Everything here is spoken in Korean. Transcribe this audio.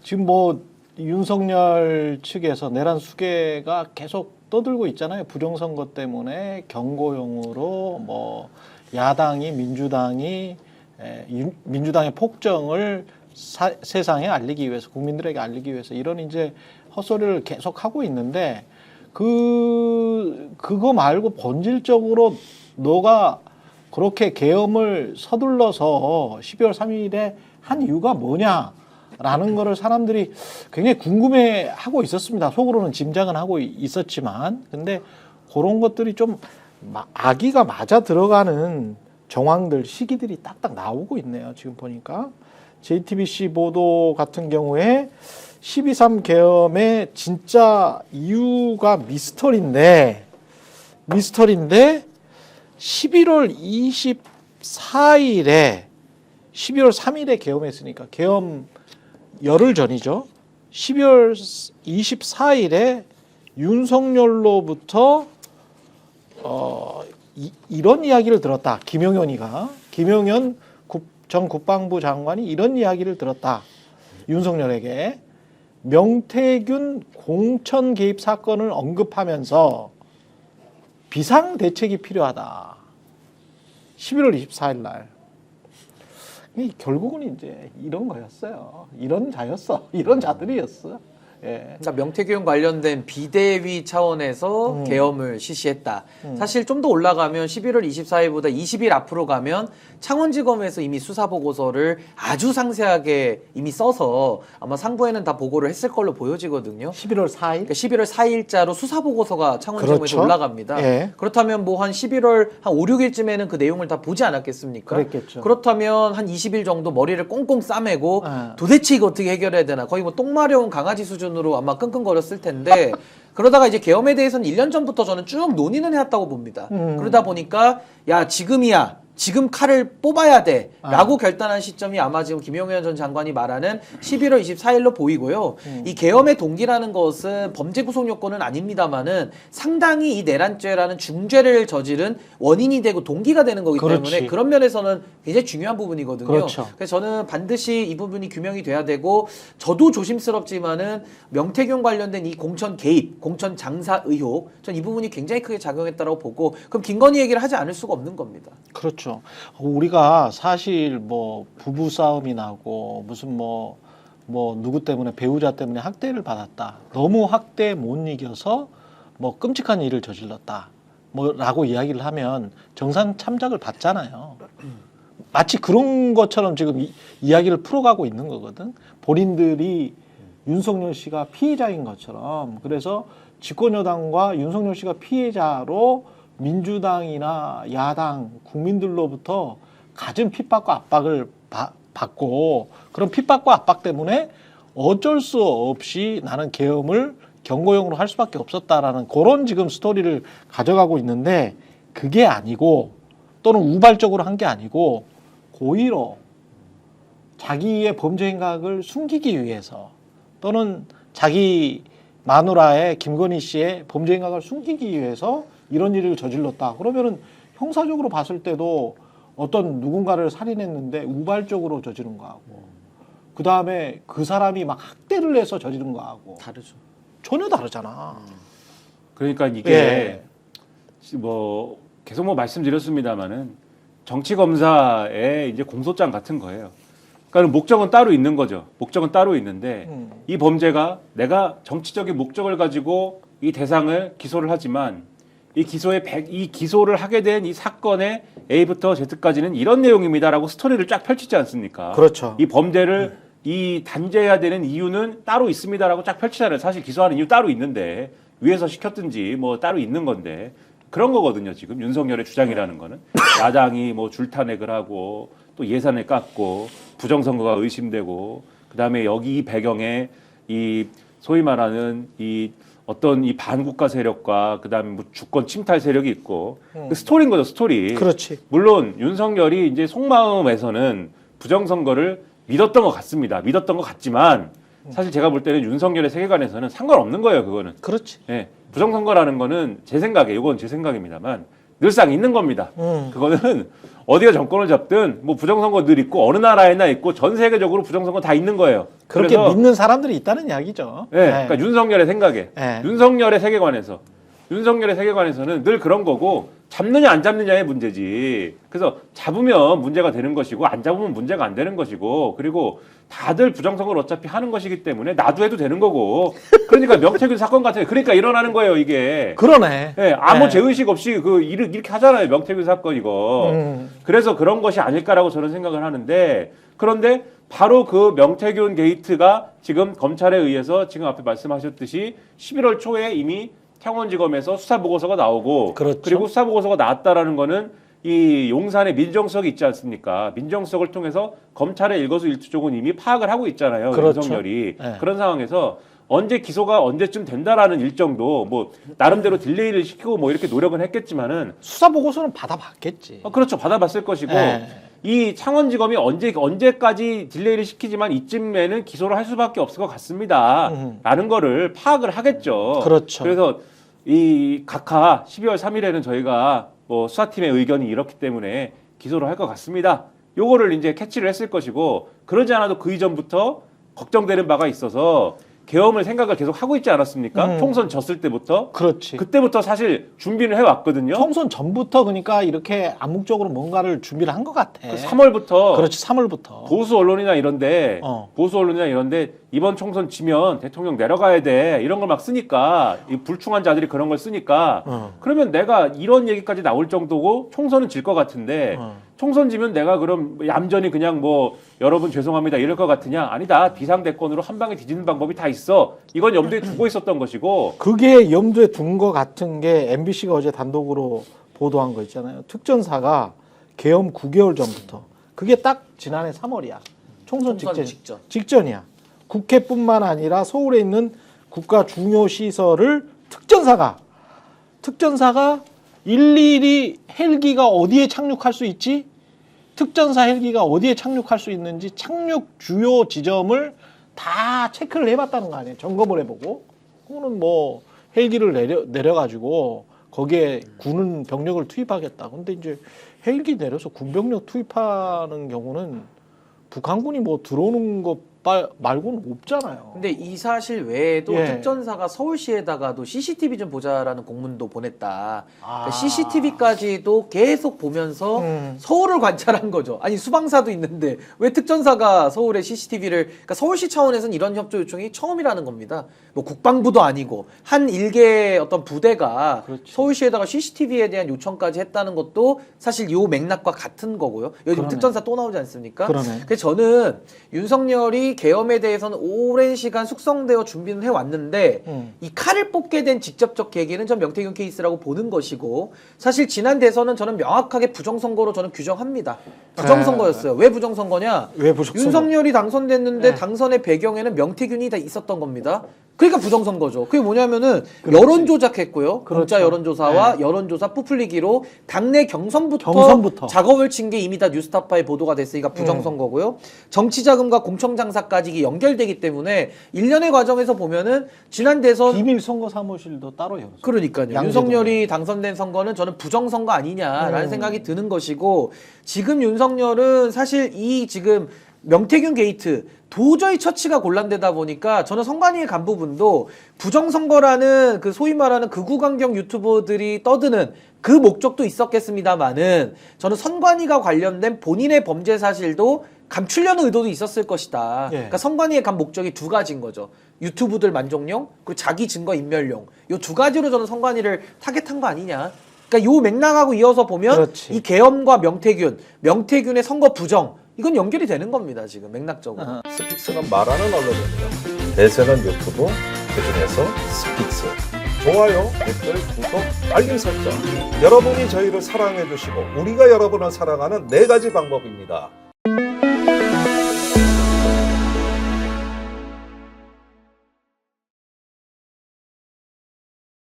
지금 뭐 윤석열 측에서 내란 수계가 계속 떠들고 있잖아요. 부정선거 때문에 경고용으로 뭐 야당이 민주당의 폭정을 세상에 알리기 위해서, 국민들에게 알리기 위해서 이런 이제 헛소리를 계속 하고 있는데, 그거 말고 본질적으로 너가 그렇게 계엄을 서둘러서 12월 3일에 한 이유가 뭐냐라는 거를 사람들이 굉장히 궁금해하고 있었습니다. 속으로는 짐작은 하고 있었지만, 근데 그런 것들이 좀 아기가 맞아 들어가는 정황들, 시기들이 딱딱 나오고 있네요. 지금 보니까 JTBC 보도 같은 경우에 12.3 계엄의 진짜 이유가 미스터리인데 11월 24일에 12월 3일에 계엄했으니까 계엄 열흘 전이죠. 12월 24일에 윤석열로부터 이런 이야기를 들었다. 김용현 전 국방부 장관이 이런 이야기를 들었다. 윤석열에게 명태균 공천 개입 사건을 언급하면서 비상대책이 필요하다. 11월 24일 날. 결국은 이제 이런 거였어요. 이런 자들이었어. 예. 그러니까 명태균 관련된 비대위 차원에서 계엄을 실시했다. 사실 좀 더 올라가면 11월 24일보다 20일 앞으로 가면 창원지검에서 이미 수사보고서를 아주 상세하게 이미 써서 아마 상부에는 다 보고를 했을 걸로 보여지거든요. 11월 4일? 그러니까 11월 4일자로 수사보고서가 창원지검에서 그렇죠. 올라갑니다. 예. 그렇다면 뭐 한 11월 한 5, 6일쯤에는 그 내용을 다 보지 않았겠습니까? 그랬겠죠. 그렇다면 한 20일 정도 머리를 꽁꽁 싸매고 아. 도대체 이거 어떻게 해결해야 되나, 거의 뭐 똥 마려운 강아지 수준으로 아마 끙끙거렸을 텐데 그러다가 이제 계엄에 대해서는 1년 전부터 저는 쭉 논의는 해왔다고 봅니다. 그러다 보니까 야 지금이야, 지금 칼을 뽑아야 돼 라고 결단한 시점이 아마 지금 김용현 전 장관이 말하는 11월 24일로 보이고요. 이 계엄의 동기라는 것은 범죄 구속 요건은 아닙니다만은 상당히 이 내란죄라는 중죄를 저지른 원인이 되고 동기가 되는 거기 그렇지. 때문에 그런 면에서는 굉장히 중요한 부분이거든요. 그렇죠. 그래서 저는 반드시 이 부분이 규명이 돼야 되고, 저도 조심스럽지만은 명태균 관련된 이 공천 개입, 공천 장사 의혹, 전 이 부분이 굉장히 크게 작용했다고 보고, 그럼 김건희 얘기를 하지 않을 수가 없는 겁니다. 그렇죠. 우리가 사실 뭐 부부 싸움이 나고 무슨 뭐 누구 때문에, 배우자 때문에 학대를 받았다. 너무 학대에 못 이겨서 뭐 끔찍한 일을 저질렀다. 뭐라고 이야기를 하면 정상 참작을 받잖아요. 마치 그런 것처럼 지금 이야기를 풀어가고 있는 거거든. 본인들이 윤석열 씨가 피해자인 것처럼. 그래서 집권여당과 윤석열 씨가 피해자로 민주당이나 야당, 국민들로부터 갖은 핍박과 압박을 받고, 그런 핍박과 압박 때문에 어쩔 수 없이 나는 계엄을 경고용으로 할 수밖에 없었다라는 그런 지금 스토리를 가져가고 있는데, 그게 아니고, 또는 우발적으로 한 게 아니고 고의로 자기의 범죄 행각을 숨기기 위해서, 또는 자기 마누라의 김건희 씨의 범죄 행각을 숨기기 위해서 이런 일을 저질렀다. 그러면은 형사적으로 봤을 때도 어떤 누군가를 살인했는데 우발적으로 저지른 거하고, 그 다음에 그 사람이 막 학대를 해서 저지른 거하고 다르죠. 전혀 다르잖아. 그러니까 이게 예. 뭐 계속 뭐 말씀드렸습니다만은 정치 검사의 이제 공소장 같은 거예요. 그러니까 목적은 따로 있는 거죠. 목적은 따로 있는데 이 범죄가 내가 정치적인 목적을 가지고 이 대상을 기소를 하지만 이 기소를 하게 된 이 사건의 A부터 Z까지는 이런 내용입니다라고 스토리를 쫙 펼치지 않습니까? 그렇죠. 이 범죄를 이 단죄해야 되는 이유는 따로 있습니다라고 쫙 펼치잖아요. 사실 기소하는 이유 따로 있는데 위에서 시켰든지 뭐 따로 있는 건데 그런 거거든요. 지금 윤석열의 주장이라는 거는 야당이 뭐 줄탄핵을 하고 또 예산을 깎고 부정선거가 의심되고 그다음에 여기 이 배경에 이 소위 말하는 이 어떤 이 반국가 세력과 그다음에 뭐 주권 침탈 세력이 있고 그 스토리인 거죠, 스토리. 그렇지. 물론 윤석열이 이제 속마음에서는 부정선거를 믿었던 것 같습니다. 믿었던 것 같지만 사실 제가 볼 때는 윤석열의 세계관에서는 상관없는 거예요, 그거는. 그렇지. 예. 부정선거라는 거는 제 생각에, 이건 제 생각입니다만 늘상 있는 겁니다. 그거는 어디가 정권을 잡든 뭐 부정선거 늘 있고 어느 나라에나 있고 전 세계적으로 부정선거 다 있는 거예요. 그렇게 그래서 믿는 사람들이 있다는 이야기죠. 네, 그러니까 윤석열의 생각에 네. 윤석열의 세계관에서는 늘 그런 거고 잡느냐 안 잡느냐의 문제지. 그래서 잡으면 문제가 되는 것이고 안 잡으면 문제가 안 되는 것이고 그리고 다들 부정선거를 어차피 하는 것이기 때문에 나도 해도 되는 거고 그러니까 명태균 사건 같은 게 그러니까 일어나는 거예요 이게. 그러네. 네, 아무 네. 죄의식 없이 이렇게 하잖아요 명태균 사건 이거. 그래서 그런 것이 아닐까라고 저는 생각을 하는데 그런데 바로 그 명태균 게이트가 지금 검찰에 의해서 지금 앞에 말씀하셨듯이 11월 초에 이미 창원지검에서 수사보고서가 나오고 그렇죠. 그리고 수사보고서가 나왔다라는 거는 이 용산의 민정수석이 있지 않습니까? 민정수석을 통해서 검찰의 일거수일투족은 이미 파악을 하고 있잖아요. 그렇죠. 윤석열이. 네. 그런 상황에서 언제 기소가 언제쯤 된다라는 일정도 뭐 나름대로 딜레이를 시키고 뭐 이렇게 노력은 했겠지만은 수사 보고서는 받아봤겠지. 그렇죠. 받아봤을 것이고 네. 이 창원지검이 언제까지 딜레이를 시키지만 이쯤에는 기소를 할 수밖에 없을 것 같습니다. 라는 거를 파악을 하겠죠. 그렇죠. 그래서 이 각하 12월 3일에는 저희가 뭐 수사팀의 의견이 이렇기 때문에 기소를 할 것 같습니다. 요거를 이제 캐치를 했을 것이고 그러지 않아도 그 이전부터 걱정되는 바가 있어서 계엄을 생각을 계속 하고 있지 않았습니까? 총선 졌을 때부터. 그렇지. 그때부터 사실 준비를 해왔거든요. 총선 전부터 그러니까 이렇게 암묵적으로 뭔가를 준비를 한 것 같아. 3월부터 그렇지, 3월부터. 보수 언론이나 이런데 이번 총선 지면 대통령 내려가야 돼 이런 걸 막 쓰니까 이 불충한 자들이 그런 걸 쓰니까 그러면 내가 이런 얘기까지 나올 정도고 총선은 질 것 같은데 총선 지면 내가 그럼 얌전히 그냥 뭐 여러분 죄송합니다 이럴 것 같으냐? 아니다. 비상대권으로 한 방에 뒤지는 방법이 다 있어. 이건 염두에 두고 있었던 것이고 그게 염두에 둔 거 같은 게 MBC가 어제 단독으로 보도한 거 있잖아요. 특전사가 계엄 9개월 전부터. 그게 딱 지난해 3월이야. 총선 직전이야. 국회뿐만 아니라 서울에 있는 국가 중요 시설을 특전사가 일일이 헬기가 어디에 착륙할 수 있지? 특전사 헬기가 어디에 착륙할 수 있는지 착륙 주요 지점을 다 체크를 해봤다는 거 아니에요. 점검을 해보고. 그거는 뭐 헬기를 내려가지고 거기에 군은 병력을 투입하겠다. 근데 이제 헬기 내려서 군병력 투입하는 경우는 북한군이 뭐 들어오는 것 말고는 없잖아요. 근데 이 사실 외에도 예. 특전사가 서울시에다가도 CCTV 좀 보자라는 공문도 보냈다. 그러니까 CCTV까지도 계속 보면서 서울을 관찰한 거죠. 아니 수방사도 있는데 왜 특전사가 서울에 CCTV를 그러니까 서울시 차원에서는 이런 협조 요청이 처음이라는 겁니다. 뭐 국방부도 아니고 한 일개 어떤 부대가 그렇지. 서울시에다가 CCTV에 대한 요청까지 했다는 것도 사실 요 맥락과 같은 거고요. 요즘 그러네. 특전사 또 나오지 않습니까? 그러네. 그래서 저는 윤석열이 계엄에 대해서는 오랜 시간 숙성되어 준비는 해왔는데 이 칼을 뽑게 된 직접적 계기는 전 명태균 케이스라고 보는 것이고 사실 지난 대선은 저는 명확하게 부정선거로 저는 규정합니다. 부정선거였어요. 왜 부정선거냐? 왜 부정선거? 윤석열이 당선됐는데 네. 당선의 배경에는 명태균이 다 있었던 겁니다. 그러니까 부정선거죠. 그게 뭐냐면은 여론 조작했고요. 그렇죠. 문자 여론조사와 여론조사 뿌풀리기로 당내 경선부터 작업을 친 게 이미 다 뉴스타파에 보도가 됐으니까 부정선거고요. 정치자금과 공청장사까지 이게 연결되기 때문에 일련의 과정에서 보면은 지난 대선 비밀 선거 사무실도 따로 열었어요. 그러니까요. 양재동에. 윤석열이 당선된 선거는 저는 부정선거 아니냐라는 생각이 드는 것이고 지금 윤석열은 사실 이 지금 명태균 게이트 도저히 처치가 곤란되다 보니까 저는 선관위의 간부분도 부정선거라는 그 소위 말하는 극우 강경 유튜버들이 떠드는 그 목적도 있었겠습니다만은 저는 선관위가 관련된 본인의 범죄 사실도 감추려는 의도도 있었을 것이다. 예. 그러니까 선관위의 간 목적이 두 가지인 거죠. 유튜브들 만족용 그리고 자기 증거 인멸용 요 두 가지로 저는 선관위를 타겟한 거 아니냐. 그러니까 요 맥락하고 이어서 보면 그렇지. 이 계엄과 명태균의 선거 부정 이건 연결이 되는 겁니다. 지금 맥락적으로. 스픽스는 말하는 언론입니다. 대세는 유튜브, 그중에서 스픽스. 좋아요, 댓글, 구독, 알림 설정. 여러분이 저희를 사랑해 주시고 우리가 여러분을 사랑하는 4가지 방법입니다.